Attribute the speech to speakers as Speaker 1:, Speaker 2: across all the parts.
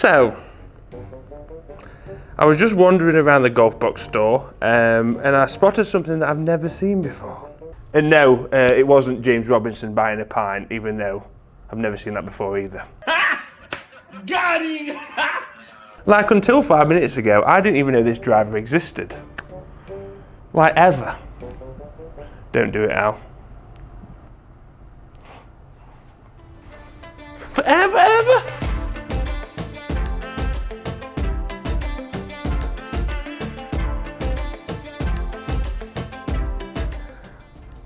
Speaker 1: So, I was just wandering around the golf box store and I spotted something that I've never seen before. And no, it wasn't James Robinson buying a pint, even though I've never seen that before either. Got him! Like until 5 minutes ago, I didn't even know this driver existed. Like ever. Don't do it, Al. Forever, ever?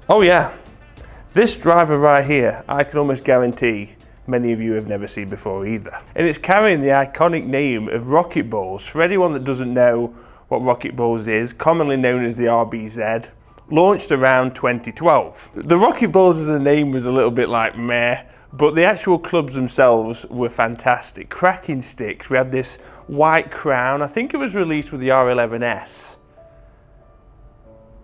Speaker 1: Oh yeah, this driver right here, I can almost guarantee many of you have never seen before either. And it's carrying the iconic name of Rocket Balls. For anyone that doesn't know what Rocket Balls is, commonly known as the RBZ, launched around 2012. The Rocket Balls as a name was a little bit like meh, but the actual clubs themselves were fantastic. Cracking sticks. We had this white crown. I think it was released with the R11S.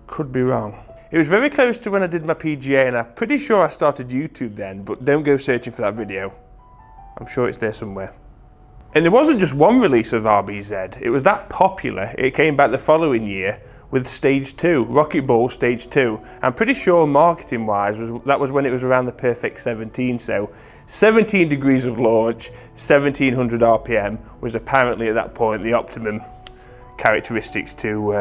Speaker 1: Could be wrong. It was very close to when I did my PGA, and I'm pretty sure I started YouTube then, but don't go searching for that video. I'm sure it's there somewhere. And there wasn't just one release of RBZ, it was that popular, it came back the following year with Stage 2, Rocket Ball Stage 2. I'm pretty sure marketing wise, that was when it was around the perfect 17, so 17 degrees of launch, 1700 RPM was apparently at that point the optimum characteristics to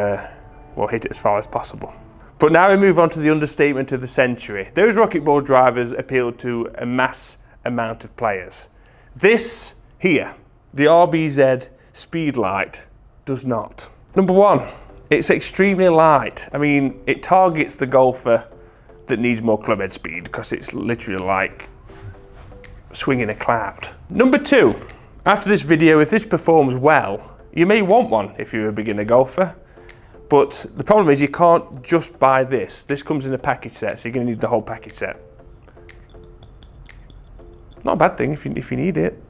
Speaker 1: hit it as far as possible. But now we move on to the understatement of the century. Those Rocket Ball drivers appealed to a mass amount of players. This here, the RBZ Speedlight, does not. Number one, it's extremely light. I mean, it targets the golfer that needs more clubhead speed because it's literally like swinging a cloud. Number two, after this video, if this performs well, you may want one if you're a beginner golfer. But the problem is you can't just buy this. This comes in a package set, so you're going to need the whole package set. Not a bad thing if you need it.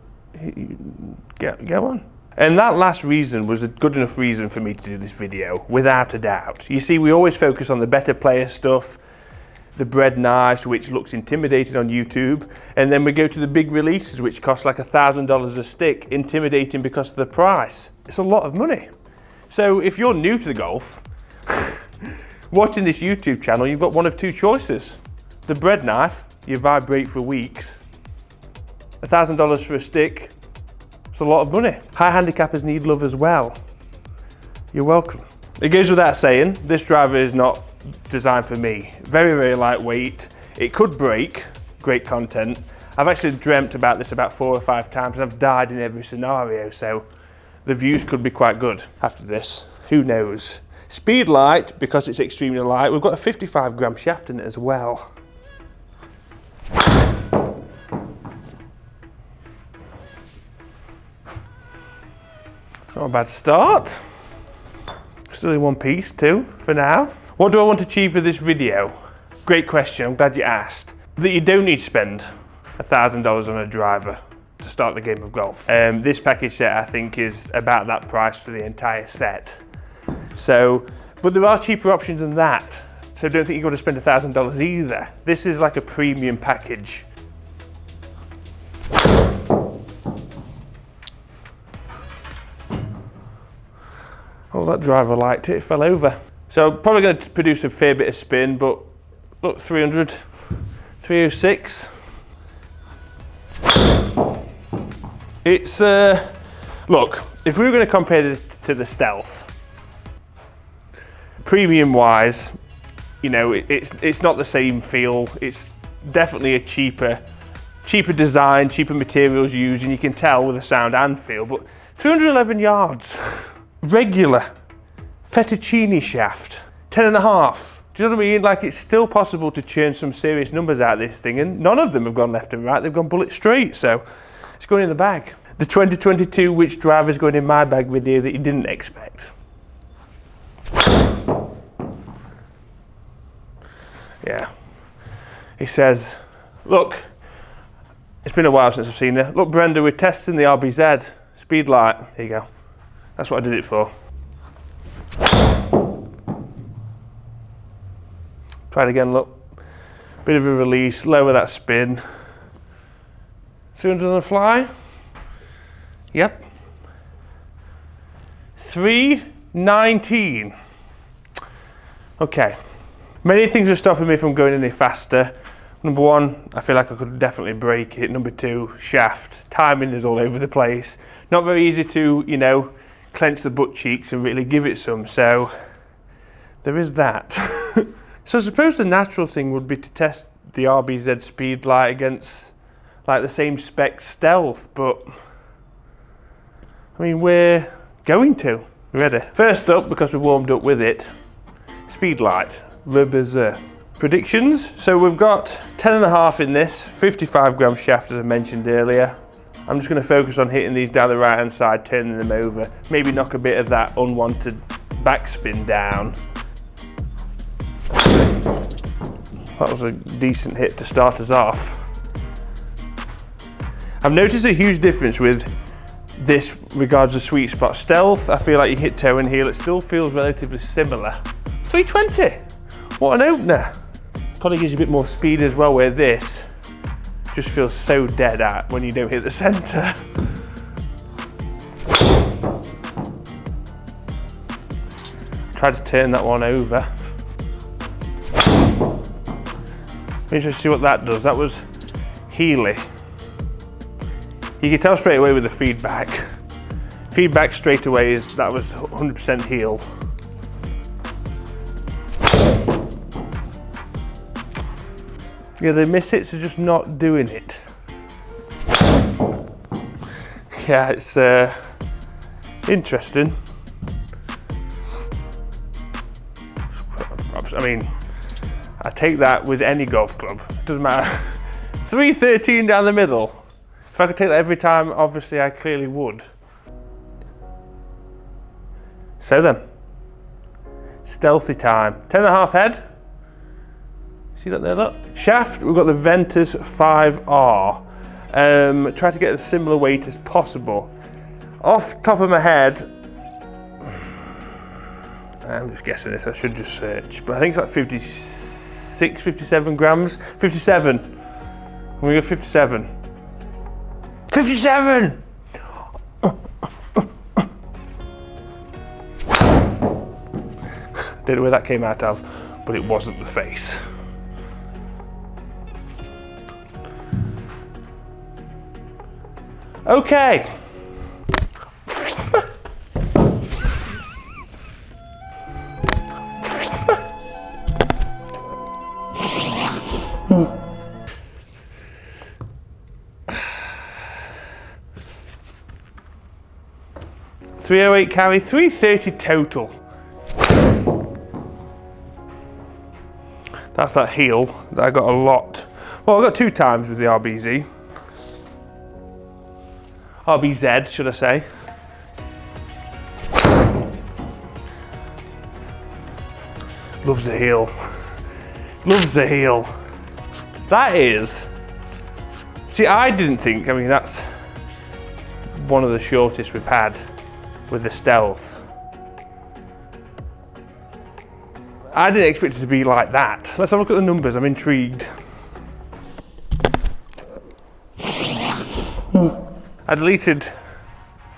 Speaker 1: Get one. And that last reason was a good enough reason for me to do this video, without a doubt. You see, we always focus on the better player stuff, the bread knives, which looks intimidating on YouTube, and then we go to the big releases, which cost like $1,000 a stick, intimidating because of the price. It's a lot of money. So if you're new to the golf, watching this YouTube channel, you've got one of two choices. The bread knife, you vibrate for weeks. $1,000 for a stick, it's a lot of money. High handicappers need love as well. You're welcome. It goes without saying, this driver is not designed for me. Very, very lightweight. It could break, great content. I've actually dreamt about this about 4 or 5 times and I've died in every scenario, so the views could be quite good after this. Who knows? Speedlight, because it's extremely light, we've got a 55 gram shaft in it as well. Not a bad start. Still in one piece too, for now. What do I want to achieve with this video? Great question, I'm glad you asked. That you don't need to spend $1,000 on a driver to start the game of golf. This package set I think is about that price for the entire set. So, but there are cheaper options than that. So don't think you've got to spend $1,000 either. This is like a premium package. Oh, that driver liked it, it fell over. So probably going to produce a fair bit of spin, but look, 300, 306. It's, look, if we were going to compare this to the Stealth, premium wise, you know, it's not the same feel. It's definitely a cheaper design, cheaper materials used, and you can tell with the sound and feel, but 311 yards, regular, fettuccine shaft, 10.5. Do you know what I mean? Like, it's still possible to churn some serious numbers out of this thing, and none of them have gone left and right, they've gone bullet straight, so it's going in the bag. The 2022 which driver's going in my bag video that you didn't expect. Yeah. He says, look, it's been a while since I've seen her. Look, Brenda, we're testing the RBZ Speedlight. There you go. That's what I did it for. Try it again, look. Bit of a release, lower that spin. 200 on the fly. Yep. 319. Okay, many things are stopping me from going any faster. Number one, I feel like I could definitely break it. Number two, shaft. Timing is all over the place. Not very easy to, you know, clench the butt cheeks and really give it some, so there is that. So I suppose the natural thing would be to test the RBZ Speedlight against like the same spec Stealth, but I mean, we're going to. Ready? First up, because we warmed up with it, Speedlight, Rebizzer. Predictions, so we've got 10.5 in this, 55 gram shaft as I mentioned earlier. I'm just going to focus on hitting these down the right hand side, turning them over, maybe knock a bit of that unwanted backspin down. That was a decent hit to start us off. I've noticed a huge difference with this regards to sweet spot. Stealth, I feel like you hit toe and heel, it still feels relatively similar. 320, what an opener. Probably gives you a bit more speed as well, where this just feels so dead at when you don't hit the center. Tried to turn that one over. Interesting to see what that does. That was heely. You can tell straight away with the feedback. Feedback straight away is that was 100% heel. Yeah, the miss hits are just not doing it. Yeah, it's interesting. I mean, I take that with any golf club. It doesn't matter. 313 down the middle. If I could take that every time, obviously I clearly would. So then, stealthy time. 10.5 head. See that there, look? Shaft, we've got the Ventus 5R. Try to get a similar weight as possible. Off top of my head, I'm just guessing this, I should just search, but I think it's like 56, 57 grams. 57. I'm gonna go 57. 57! Don't know where that came out of, but it wasn't the face. Okay. .308 carry, 330 total. That's that heel that I got a lot. Well, I got 2 times with the RBZ. RBZ, should I say. Loves a heel. Loves a heel. That is. See, I didn't think, I mean, that's one of the shortest we've had with the Stealth. I didn't expect it to be like that. Let's have a look at the numbers, I'm intrigued. I deleted,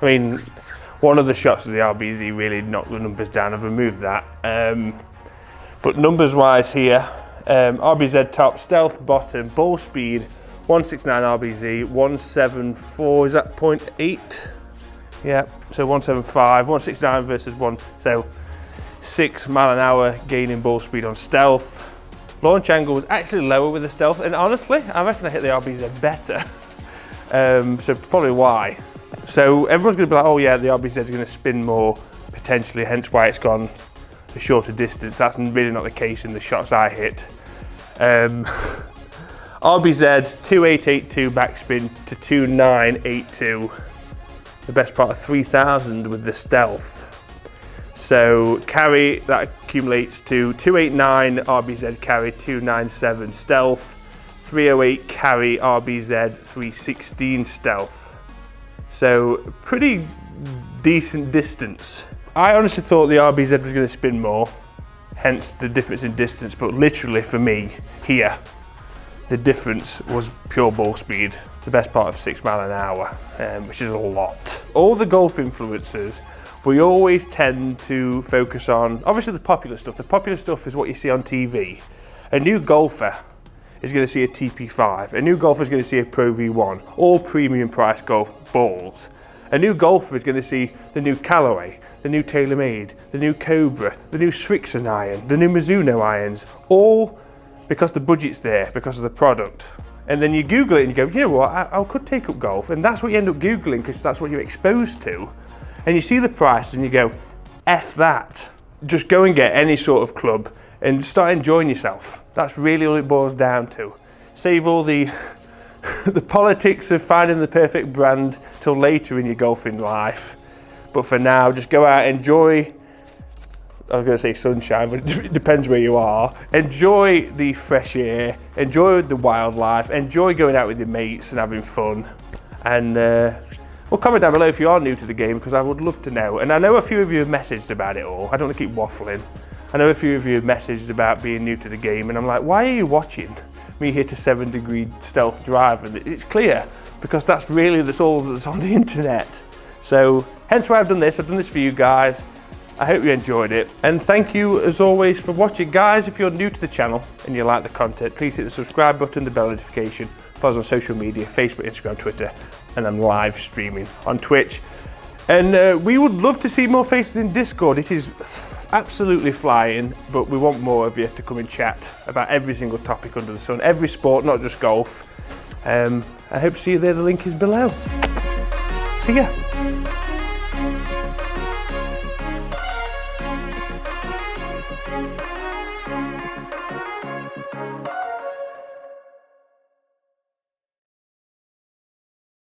Speaker 1: I mean, one of the shots of the RBZ really knocked the numbers down. I've removed that. But numbers wise here, RBZ top, Stealth bottom, ball speed, 169 RBZ, 174, is that 0.8? Yeah, so 175, 169 versus 1, so 6 mile an hour gain in ball speed on Stealth. Launch angle was actually lower with the Stealth, and honestly, I reckon I hit the RBZ better. So probably why. So everyone's gonna be like, oh yeah, the RBZ is gonna spin more, potentially, hence why it's gone a shorter distance. That's really not the case in the shots I hit. RBZ 2882 backspin to 2982. The best part of 3000 with the Stealth. So carry, that accumulates to 289 RBZ carry, 297 Stealth, 308 carry RBZ, 316 Stealth. So pretty decent distance. I honestly thought the RBZ was going to spin more, hence the difference in distance, but literally for me here, the difference was pure ball speed, the best part of 6 mile an hour, which is a lot. All the golf influencers We always tend to focus on, obviously, the popular stuff. The popular stuff is what you see on TV. A new golfer is going to see a TP5. A new golfer is going to see a Pro V1, all premium price golf balls. A new golfer is going to see the new Callaway, the new TaylorMade, the new Cobra, the new Strixon iron, the new Mizuno irons, all because the budget's there, because of the product. And then you Google it and you go, you know what, I could take up golf, and that's what you end up Googling because that's what you're exposed to. And you see the price and you go, F that. Just go and get any sort of club and start enjoying yourself. That's really all it boils down to. Save all the politics of finding the perfect brand till later in your golfing life. But for now, just go out, enjoy, I was going to say sunshine, but it depends where you are. Enjoy the fresh air, enjoy the wildlife, enjoy going out with your mates and having fun. And well, comment down below if you are new to the game, because I would love to know. And I know a few of you have messaged about it all. I don't want to keep waffling. I know a few of you have messaged about being new to the game, and I'm like, why are you watching me hit a 7-degree stealth driver? It's clear, because that's all that's on the internet. So hence why I've done this for you guys. I hope you enjoyed it, and thank you as always for watching. Guys, if you're new to the channel and you like the content, please hit the subscribe button, the bell notification, follow us on social media, Facebook, Instagram, Twitter, and I'm live streaming on Twitch. And we would love to see more faces in Discord. It is absolutely flying, but we want more of you to come and chat about every single topic under the sun, every sport, not just golf. I hope to see you there. The link is below. See ya.